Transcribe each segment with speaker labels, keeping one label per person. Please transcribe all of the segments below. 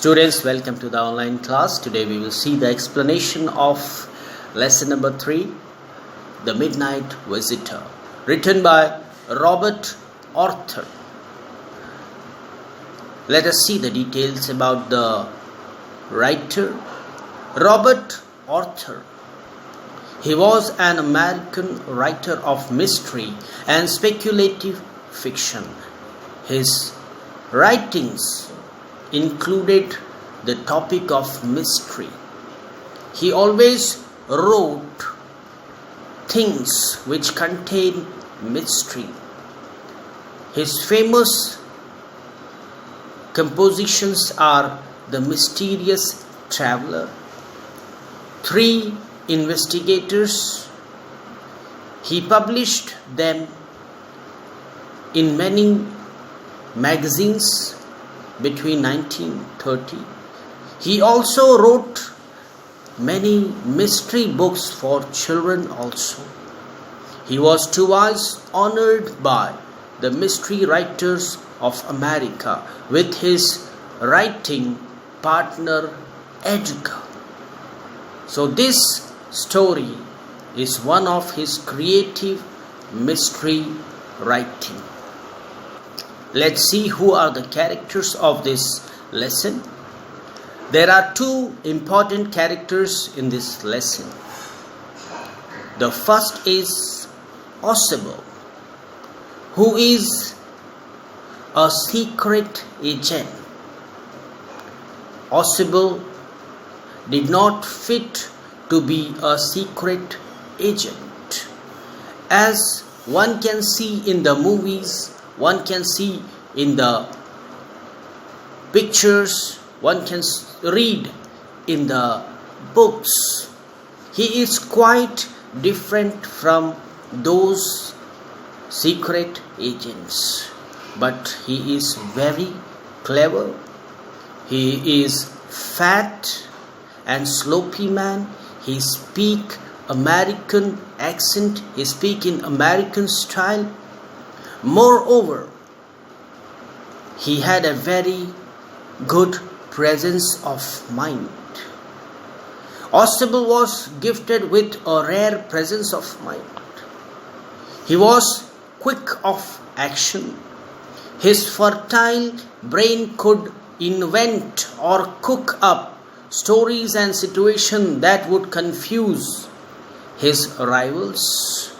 Speaker 1: Students, welcome to the online class. Today we will see the explanation of lesson number 3, The Midnight Visitor, written by Robert Arthur. Let us see the details about the writer. Robert Arthur. He was an American writer of mystery and speculative fiction. His writings included the topic of mystery. He always wrote things which contain mystery. His famous compositions are The Mysterious Traveler, Three Investigators. He published them in many magazines between 1930. He also wrote many mystery books for children also. He was twice honored by the Mystery Writers of America with his writing partner Edgar. So this story is one of his creative mystery writing. Let's see who are the characters of this lesson. There are two important characters in this lesson. The first is Oswald, who is a secret agent. Oswald did not fit to be a secret agent. As one can see in the movies, one can see in the pictures, one can read in the books, he is quite different from those secret agents. But he is very clever. He is fat and sloppy man. He speak American accent. He speak in American style. Moreover, he had a very good presence of mind. Oswald was gifted with a rare presence of mind. He was quick of action. His fertile brain could invent or cook up stories and situations that would confuse his rivals.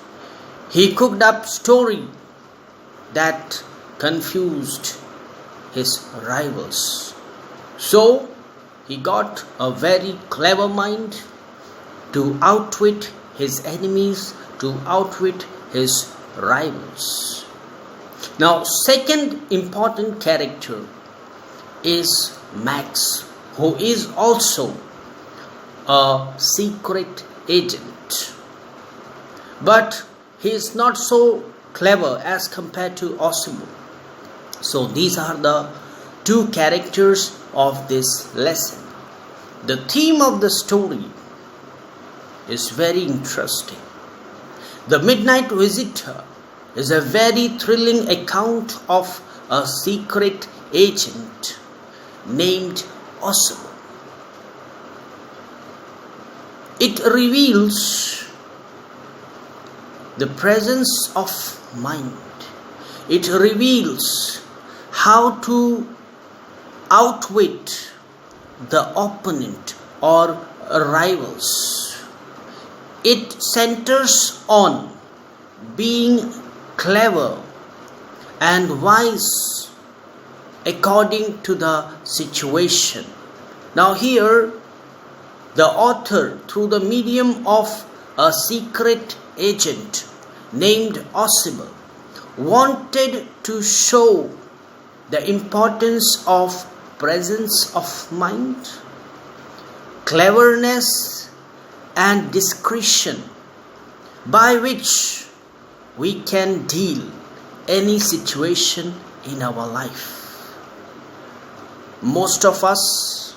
Speaker 1: He cooked up story that confused his rivals. So he got a very clever mind to outwit his enemies, to outwit his rivals. Now, second important character is Max, who is also a secret agent. But he is not so clever as compared to Oswald. So these are the two characters of this lesson. The theme of the story is very interesting. The Midnight Visitor is a very thrilling account of a secret agent named Oswald. It reveals the presence of mind. It reveals how to outwit the opponent or rivals. It centers on being clever and wise according to the situation. Now here, the author, through the medium of a secret agent named Oswald, wanted to show the importance of presence of mind, cleverness and discretion, by which we can deal any situation in our life. Most of us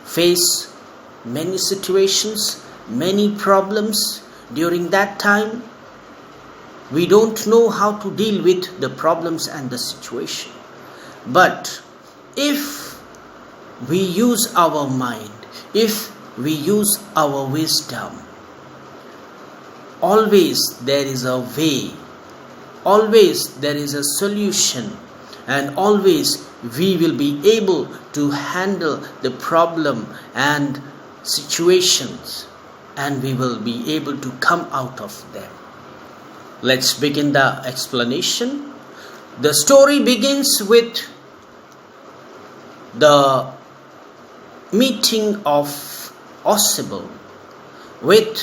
Speaker 1: face many situations, many problems. During that time, we don't know how to deal with the problems and the situation. But if we use our mind, if we use our wisdom, always there is a way, always there is a solution, and always we will be able to handle the problem and situations, and we will be able to come out of them. Let's begin the explanation. The story begins with the meeting of Oscible with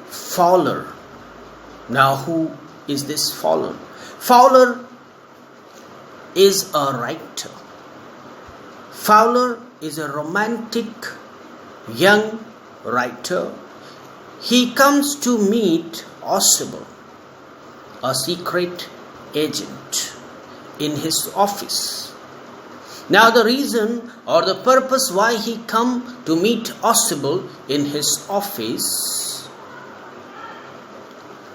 Speaker 1: Fowler. Now, who is this Fowler? Fowler is a writer. Fowler is a romantic young writer. He comes to meet Oscible, a secret agent, in his office. Now the reason or the purpose why he come to meet Oscible in his office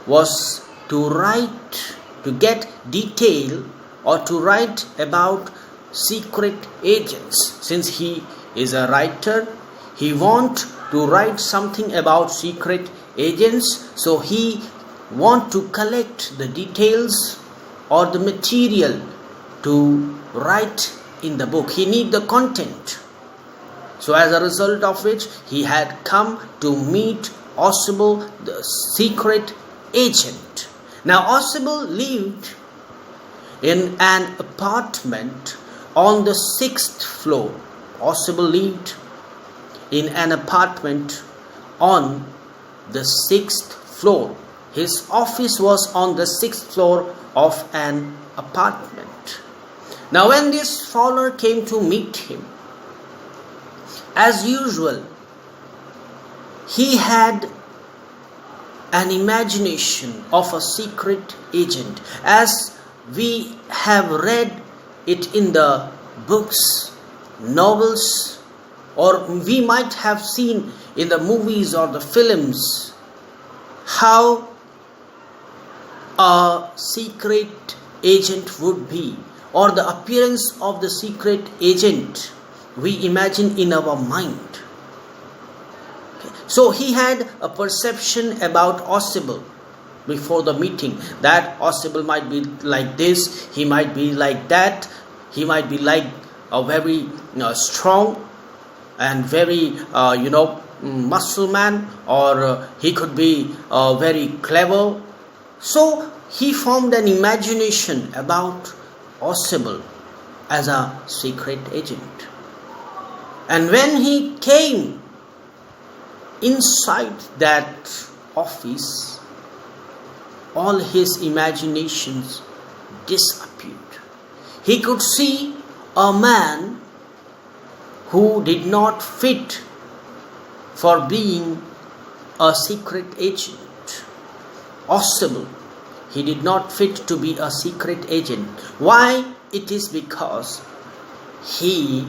Speaker 1: was to write, to get detail or to write about secret agents. Since he is a writer, he want to write something about secret agents, so he want to collect the details or the material to write in the book. He need the content. So as a result of which, he had come to meet Oscible, the secret agent. Now Oscible lived in an apartment on the 6th floor. Oscible lived in an apartment on the 6th floor. His office was on the 6th floor of an apartment. Now when this Fowler came to meet him, as usual, he had an imagination of a secret agent, as we have read it in the books, novels, or we might have seen in the movies or the films how a secret agent would be, or the appearance of the secret agent we imagine in our mind. So he had a perception about Oscible before the meeting, that Oscible might be like this, he might be like that, he might be like a very strong and very muscle man, or he could be very clever. So he formed an imagination about Oscible as a secret agent. And when he came inside that office, all his imaginations disappeared. He could see a man who did not fit for being a secret agent. Oscible, he did not fit to be a secret agent. Why? It is because he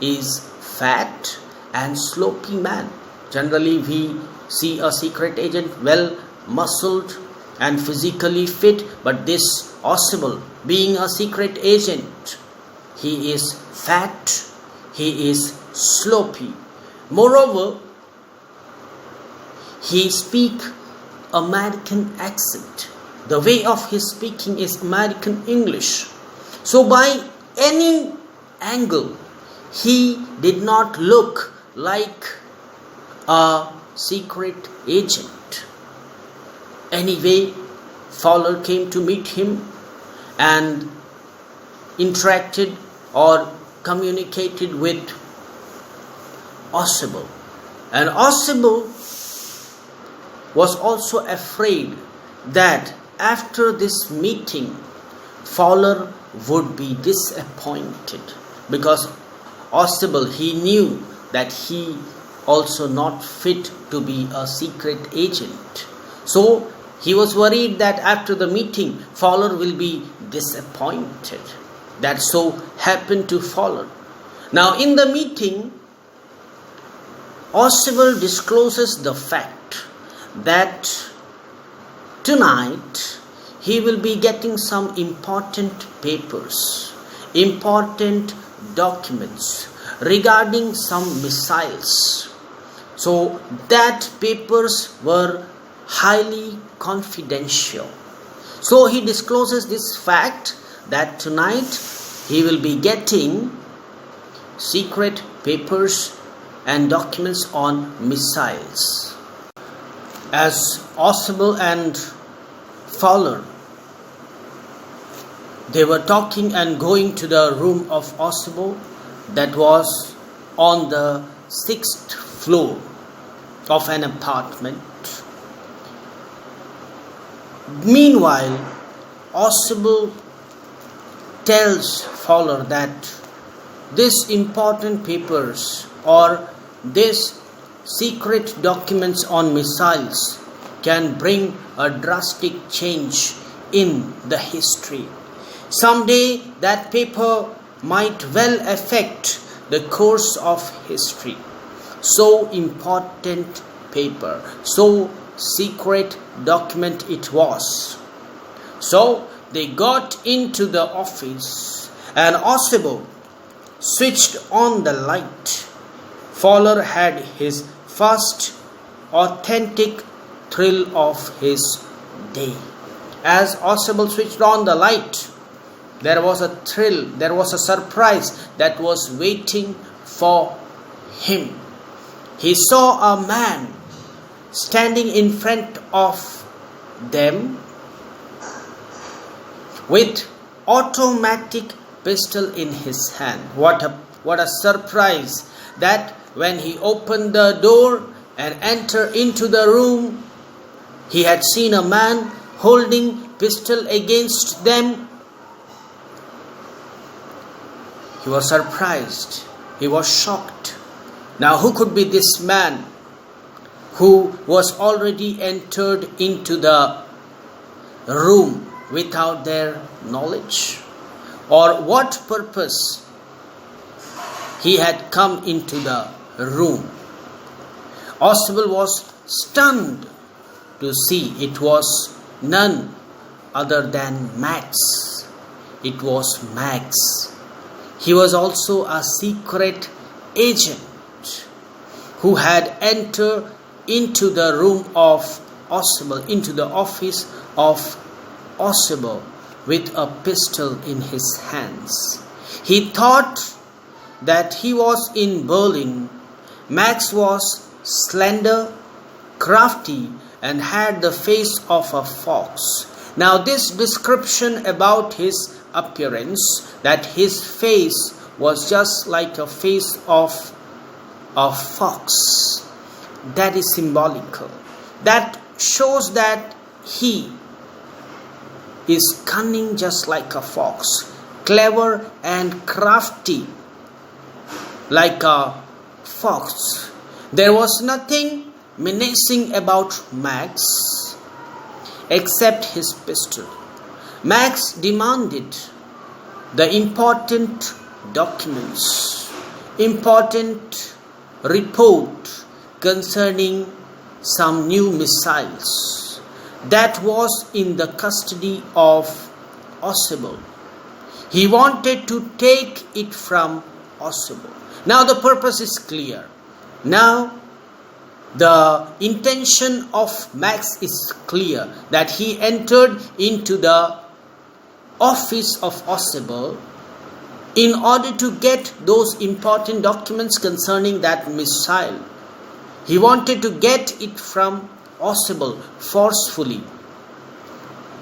Speaker 1: is fat and slopy man. Generally we see a secret agent well muscled and physically fit, but this Oscible, being a secret agent, he is fat, he is slopy. Moreover, he speak American accent. The way of his speaking is American English. So by any angle, he did not look like a secret agent. Anyway, Fowler came to meet him and interacted or communicated with Oscible. And Oscible was also afraid that after this meeting, Fowler would be disappointed, because Oscible, he knew that he also not fit to be a secret agent. So he was worried that after the meeting, Fowler will be disappointed. That so happened to Fowler. Now in the meeting, Oscible discloses the fact that tonight he will be getting some important papers, important documents, regarding some missiles. So that papers were highly confidential. So he discloses this fact that tonight he will be getting secret papers and documents on missiles. As Oswald and Fowler, they were talking and going to the room of Oswald that was on the 6th floor of an apartment. Meanwhile, Oswald tells Fowler that these important papers or these secret documents on missiles can bring a drastic change in the history. Someday that paper might well affect the course of history. So important paper, so secret document it was. So they got into the office and Oswald switched on the light. Fowler had his first authentic thrill of his day. As Oswald switched on the light, there was a thrill, there was a surprise that was waiting for him. He saw a man standing in front of them with automatic pistol in his hand. What a surprise that when he opened the door and entered into the room, he had seen a man holding pistol against them. He was surprised. He was shocked. Now who could be this man who was already entered into the room without their knowledge? Or what purpose he had come into the room? Oswald was stunned to see it was none other than Max. It was Max. He was also a secret agent who had entered into the room of Oswald, into the office of Oswald with a pistol in his hands. He thought that he was in Berlin. Max was slender, crafty, and had the face of a fox. Now this description about his appearance, that his face was just like a face of a fox, that is symbolical. That shows that he is cunning just like a fox, clever and crafty like a fox. There was nothing menacing about Max except his pistol. Max demanded the important documents, important report concerning some new missiles that was in the custody of Oswald. He wanted to take it from Oswald. Now the purpose is clear. Now the intention of Max is clear, that he entered into the office of Oswald in order to get those important documents concerning that missile. He wanted to get it from Oswald forcefully.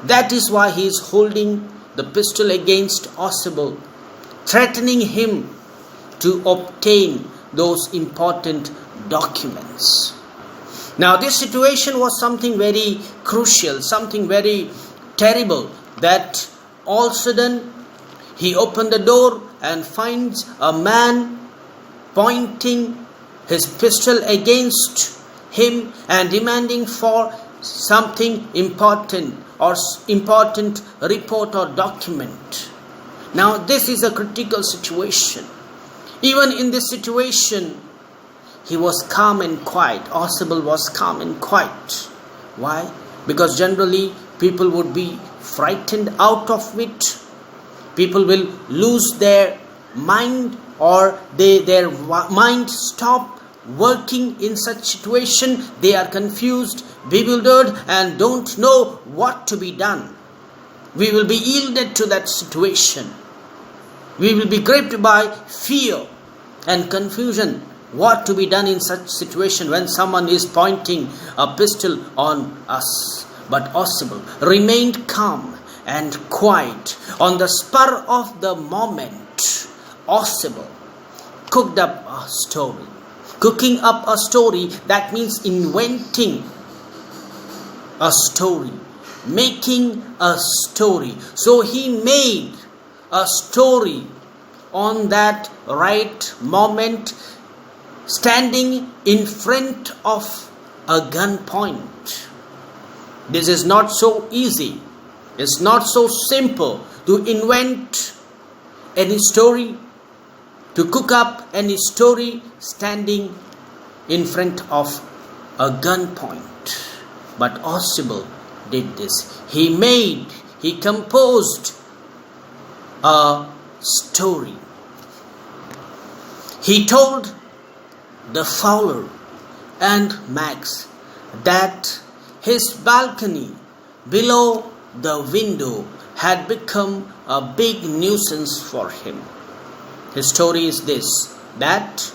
Speaker 1: That is why he is holding the pistol against Oswald, threatening him to obtain those important documents. Now this situation was something very crucial, something very terrible, that all of a sudden he opened the door and finds a man pointing his pistol against him and demanding for something important or important report or document. Now this is a critical situation. Even in this situation, he was calm and quiet. Oswald was calm and quiet. Why? Because generally people would be frightened out of it. People will lose their mind or their mind stop working in such situation. They are confused, bewildered, and don't know what to be done. We will be yielded to that situation. We will be gripped by fear and confusion. What to be done in such situation when someone is pointing a pistol on us? But Oswald remained calm and quiet. On the spur of the moment, Oswald cooked up a story. Cooking up a story, that means inventing a story, making a story. So he made a story on that right moment, standing in front of a gunpoint. This is not so easy. It's not so simple to invent any story, to cook up any story standing in front of a gunpoint. But Oswald did this. He composed a story. He told the Fowler and Max that his balcony below the window had become a big nuisance for him. His story is this, that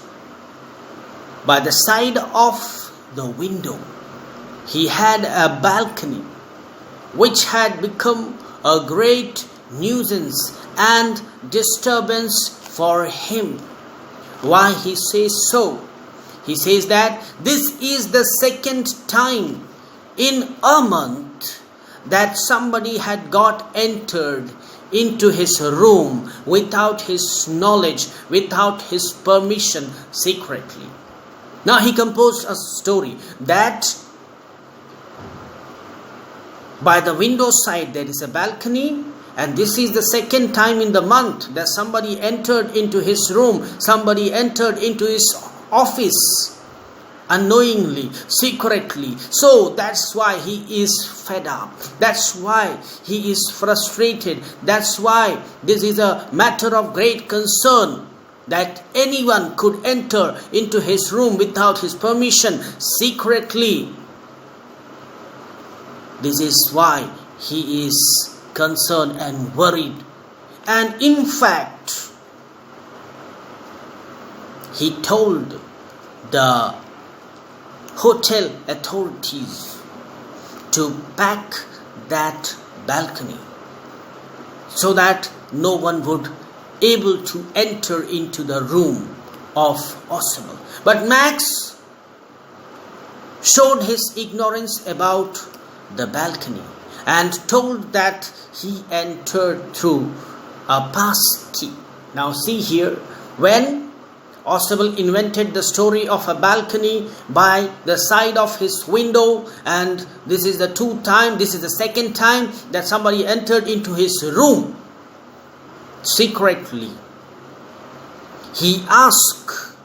Speaker 1: by the side of the window he had a balcony which had become a great nuisance and disturbance for him. Why he says so? He says that this is the second time in a month that somebody had got entered into his room without his knowledge, without his permission, secretly. Now he composed a story that by the window side there is a balcony, and this is the second time in the month that somebody entered into his room, somebody entered into his office unknowingly, secretly. So that's why he is fed up. That's why he is frustrated. That's why this is a matter of great concern, that anyone could enter into his room without his permission, secretly. This is why he is concerned and worried. And in fact, he told the hotel authorities to pack that balcony so that no one would able to enter into the room of Oswald. But Max showed his ignorance about the balcony and told that he entered through a pass key. Now see here, when Oswald invented the story of a balcony by the side of his window, and this is the second time that somebody entered into his room secretly. He asked,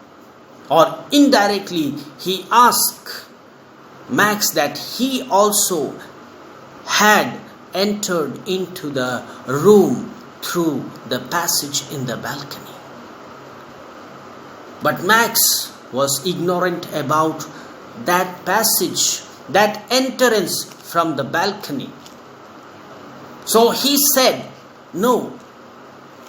Speaker 1: or indirectly he asked Max that he also had entered into the room through the passage in the balcony. But Max was ignorant about that passage, that entrance from the balcony. So he said, "No,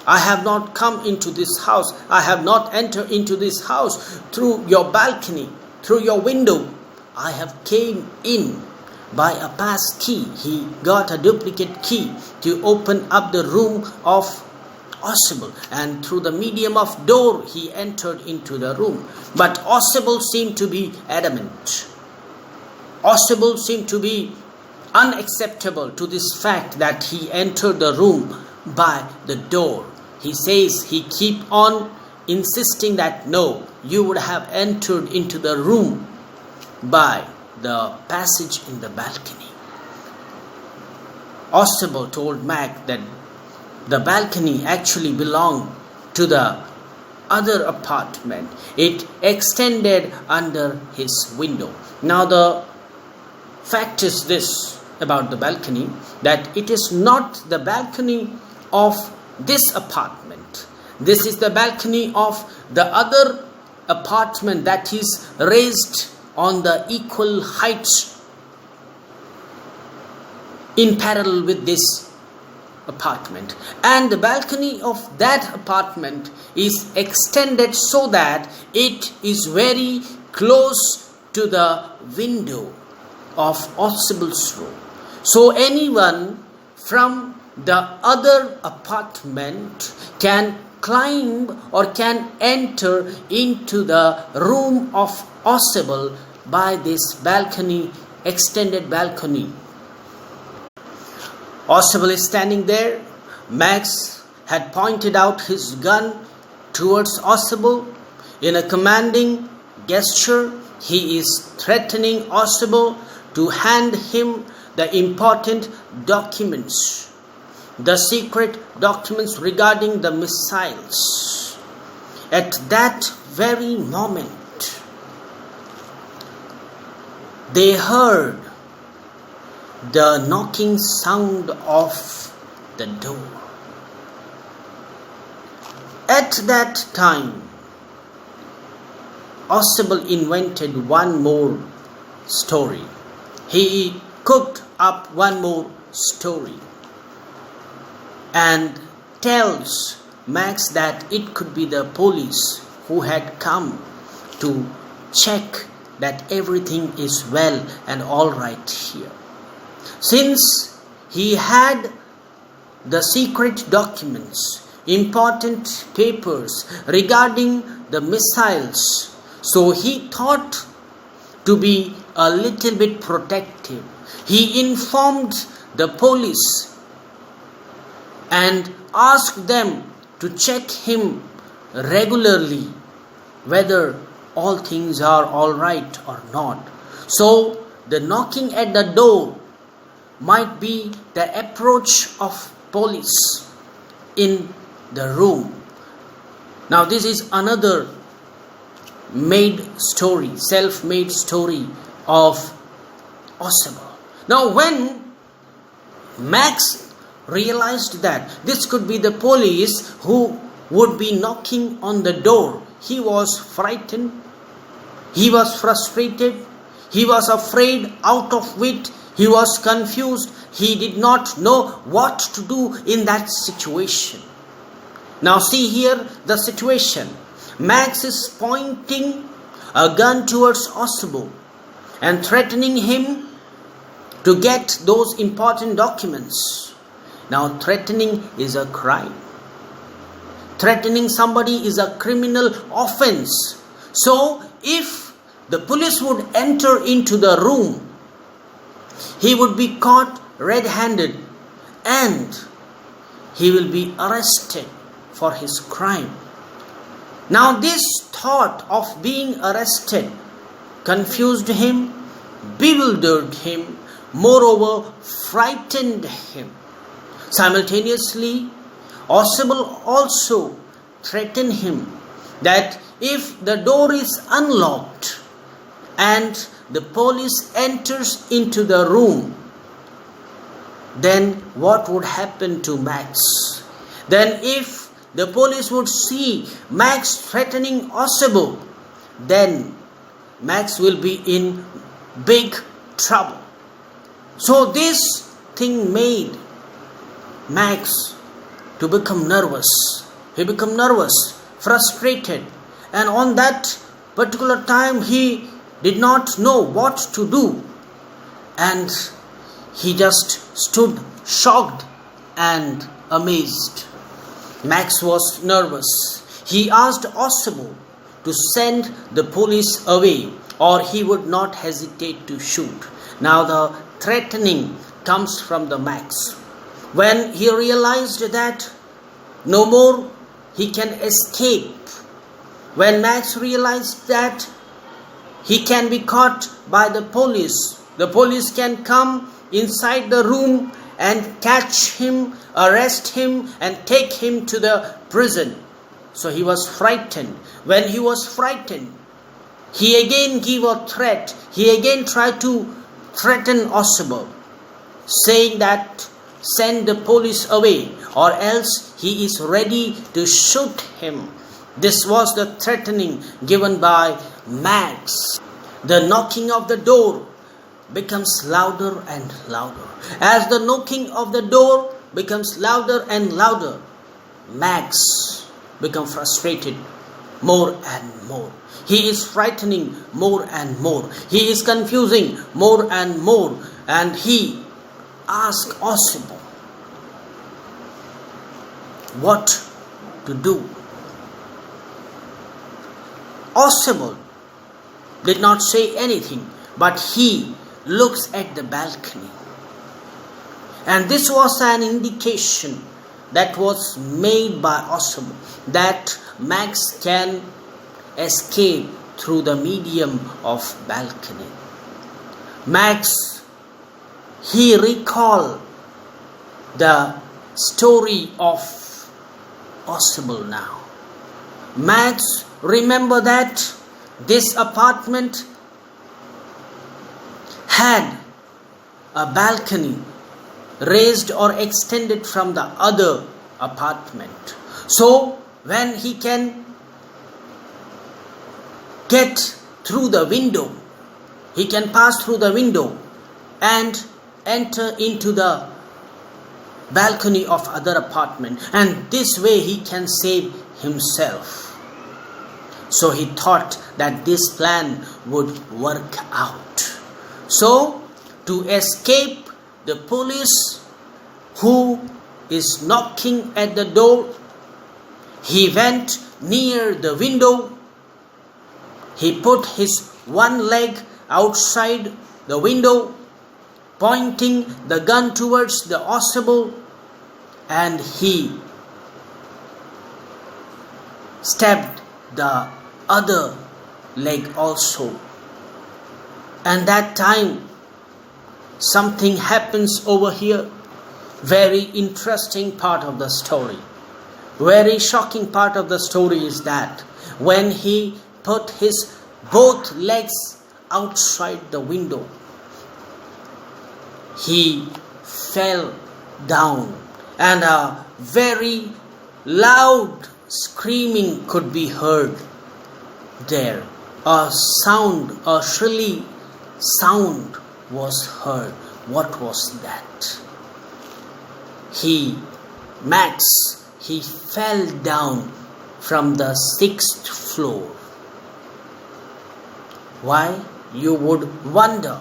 Speaker 1: I have not come into this house. I have not entered into this house through your balcony, through your window. I have came in by a pass key." He got a duplicate key to open up the room of Oswald, and through the medium of door he entered into the room. But Oswald seemed to be adamant. Oswald seemed to be unacceptable to this fact that he entered the room by the door. He says, he keep on insisting that no, you would have entered into the room by the passage in the balcony. Oswald told Mac that the balcony actually belonged to the other apartment. It extended under his window. Now the fact is this about the balcony, that it is not the balcony of this apartment. This is the balcony of the other apartment that is raised on the equal heights in parallel with this apartment. And the balcony of that apartment is extended so that it is very close to the window of Osible's room. So anyone from the other apartment can climb or can enter into the room of Osible by this balcony, extended balcony. Osible is standing there. Max had pointed out his gun towards Osible. In a commanding gesture, he is threatening Osible to hand him the important documents, the secret documents regarding the missiles. At that very moment, they heard the knocking sound of the door. At that time, Osible invented one more story. He cooked up one more story and tells Max that it could be the police who had come to check that everything is well and all right here. Since he had the secret documents, important papers regarding the missiles, so he thought to be a little bit protective. He informed the police and asked them to check him regularly whether all things are all right or not. So the knocking at the door might be the approach of police in the room. Now this is another made story, self-made story of Osible. Now when Max realized that this could be the police who would be knocking on the door, he was frightened, he was frustrated, he was afraid out of wit, he was confused, he did not know what to do in that situation. Now see here the situation. Max is pointing a gun towards Osible and threatening him to get those important documents. Now threatening is a crime. Threatening somebody is a criminal offense. So if the police would enter into the room, he would be caught red-handed and he will be arrested for his crime. Now this thought of being arrested confused him, bewildered him, moreover frightened him. Simultaneously, Osible also threatened him that if the door is unlocked and the police enters into the room, then what would happen to Max? Then if the police would see Max threatening Osible, then Max will be in big trouble. So this thing made Max to become nervous. He became nervous, frustrated, and on that particular time he did not know what to do, and he just stood shocked and amazed. Max was nervous. He asked Osible to send the police away or he would not hesitate to shoot. Now the threatening comes from the Max. When he realized that no more he can escape, when Max realized that he can be caught by the police can come inside the room and catch him, arrest him and take him to the prison. So he was frightened. When he was frightened, he again gave a threat. He again tried to threaten Osible, saying that send the police away, or else he is ready to shoot him. This was the threatening given by Max. The knocking of the door becomes louder and louder. As the knocking of the door becomes louder and louder, Max becomes frustrated more and more. He is frightening more and more. He is confusing more and more. And he asks Oswald what to do. Oswald did not say anything, but he looks at the balcony. And this was an indication that was made by Oswald that Max can escape through the medium of balcony. Max, he recalled the story of Oswald now. Max remember that this apartment had a balcony raised or extended from the other apartment. So when he can get through the window, he can pass through the window and enter into the balcony of other apartment, and this way he can save himself. So he thought that this plan would work out. So to escape the police who is knocking at the door, he went near the window. He put his one leg outside the window, pointing the gun towards the Oswald, and he stabbed the other leg also. And that time something happens over here. Very interesting part of the story. Very shocking part of the story is that when he put his both legs outside the window, he fell down, and a very loud screaming could be heard there. A sound, a shrilly sound was heard. What was that? Max, he fell down from the 6th floor. Why? You would wonder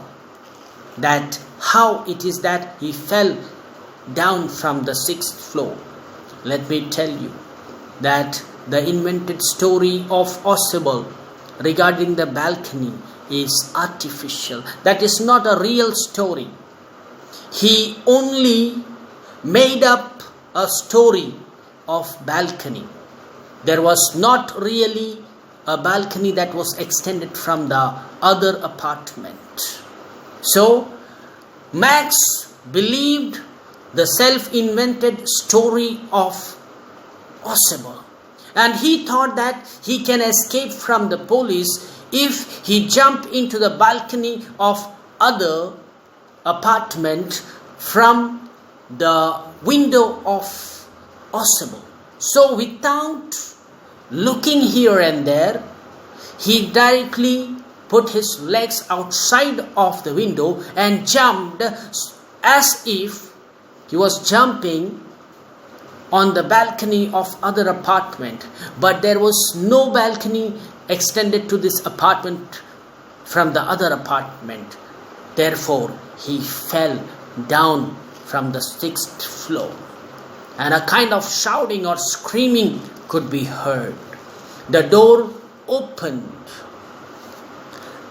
Speaker 1: that how it is that he fell down from the 6th floor. Let me tell you that the invented story of Oswald regarding the balcony is artificial. That is not a real story. He only made up a story of balcony. There was not really a balcony that was extended from the other apartment. So Max believed the self-invented story of Oswald, and he thought that he can escape from the police if he jumped into the balcony of other apartment from the window of Oswald. So without looking here and there, he directly put his legs outside of the window and jumped as if he was jumping on the balcony of other apartment. But there was no balcony extended to this apartment from the other apartment. Therefore, he fell down from the 6th floor, and a kind of shouting or screaming could be heard. The door opened,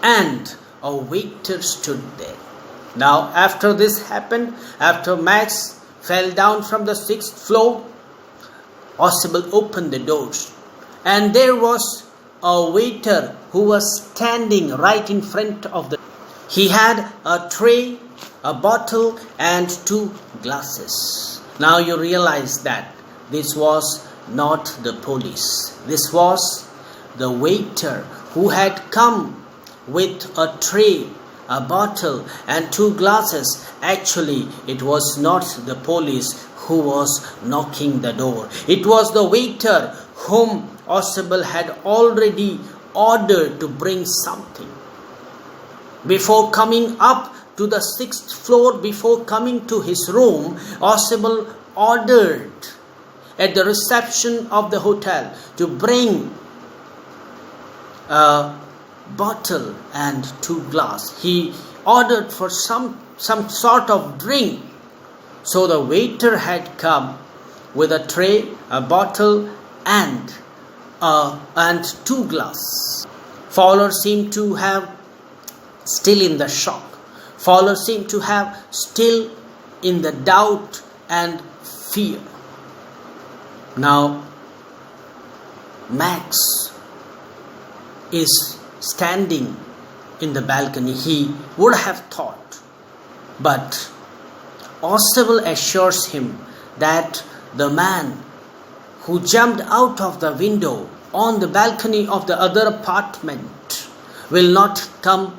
Speaker 1: and a waiter stood there. Now, after this happened, after Max fell down from the 6th floor, Oswald opened the doors, and there was a waiter who was standing right in front of the. He had a tray, a bottle, and 2 glasses. Now you realize that this was not the police. This was the waiter who had come with a tray a bottle and 2 glasses. Actually, it was not the police who was knocking the door. It was the waiter whom Osable had already ordered to bring something. Before coming up to the 6th floor, before coming to his room, Osable ordered at the reception of the hotel to bring a bottle and 2 glasses. He ordered for some sort of drink. So the waiter had come with a tray, a bottle and 2 glasses. Fowler seemed to have still in the shock. Fowler seemed to have still in the doubt and fear. Now Max is standing in the balcony, he would have thought. But Osable assures him that the man who jumped out of the window on the balcony of the other apartment will not come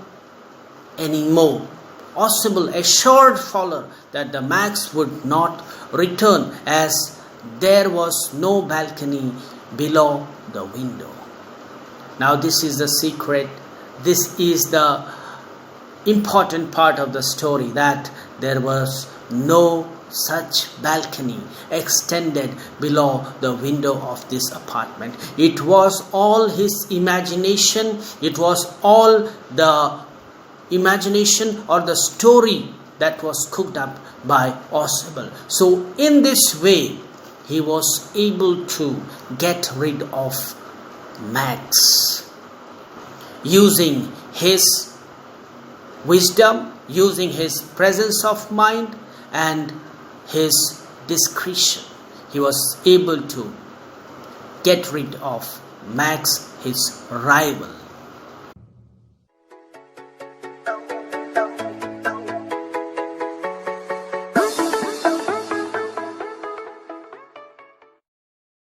Speaker 1: anymore. Osable assured Fowler that the Max would not return as there was no balcony below the window. Now this is the secret. This is the important part of the story, that there was no such balcony extended below the window of this apartment. It was all his imagination. It was all the imagination or the story that was cooked up by Osable. So in this way, he was able to get rid of Max using his wisdom, using his presence of mind and his discretion. He was able to get rid of Max, his rival.